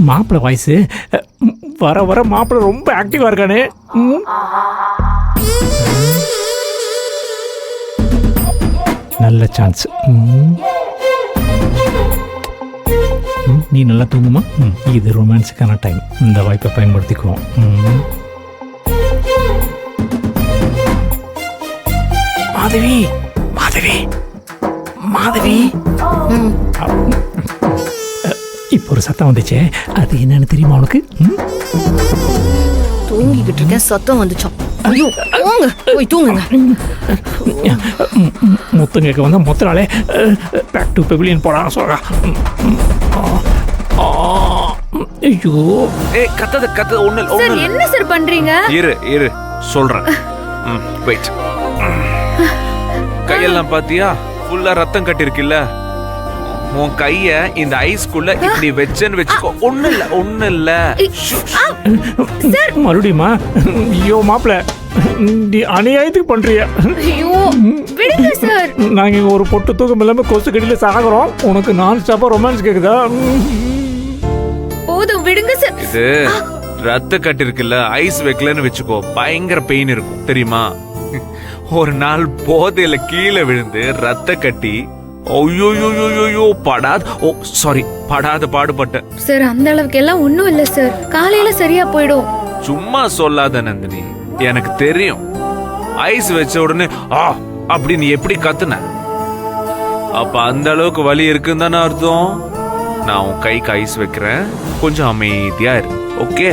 மாப்பிள்ள வாய்ஸ் வர வர மாப்பிள்ள ரொம்ப ஆக்டிவா இருக்கானே. நல்ல சான்ஸ். நீ நல்லா தூங்குமா? இது ரொமான்ஸுக்கான டைம். இந்த வாய்ப்பை பயன்படுத்திக்குவோம். மாதவி மாதவி மாதவி, இப்போ ஒரு சத்தம் வந்துச்சே, அது என்னன்னு தெரியுமா உனக்கு? தூங்கிக்கிட்டு இருக்கேன், சத்தம் வந்துச்சோம். ஐயோ போய் தூங்குங்க. முத்தங்க வந்தா மொத்தனாலே பேக் டு பெவிலியன் போடா சொல்றா. ஐயோ கத்தது ஒண்ணு சார். என்ன சார் பண்றீங்க? இரு சொல்றேன். வெயிட். கையெல்லாம் பாத்தியா? ஃபுல்லா ரத்தம் கட்டிருக்குல்ல. உன் கைய இந்த ஐஸ்குள்ள இப்படி வெச்சன்னு வெச்சுக்கோ. ஒண்ணு இல்ல. மறுபடியுமா? ஐயோ மாப்பிள்ள, நீ அநியாயத்துக்கு பண்றிய. ஐயோ விடுங்க சார். நாங்க இங்க ஒரு பொட்டு தூக்கம் இல்லாம கொசு கடியில சாகுறோம். உனக்கு நான் ஸ்டாப்பா ரொமான்ஸ் கேக்குதா? போதும் விடுங்க சார். இது ரத்த கட்டிருக்குல்ல, ஐஸ் வைக்கலன்னு வெச்சுக்கோ, பயங்கர பெயின் இருக்கும் தெரியுமா? ஒரு நாள் போதையில கீழே விழுந்து ரத்த கட்டி படாத பாடுபட்டேன் சார். அந்த அளவுக்கு எல்லாம் ஒண்ணும் இல்ல சார், காலையில சரியா போயிடும். சும்மா சொல்லாத நந்தினி, எனக்கு தெரியும். ஐஸ் வச்ச உடனே அப்படி நீ எப்படி கத்துன? அப்ப அந்த அளவுக்கு வலி இருக்குன்னு தானே அர்த்தம். நான் உன் கைக்கு ஐஸ் வைக்கிறேன், கொஞ்சம் அமைதியா இரு. ஓகே?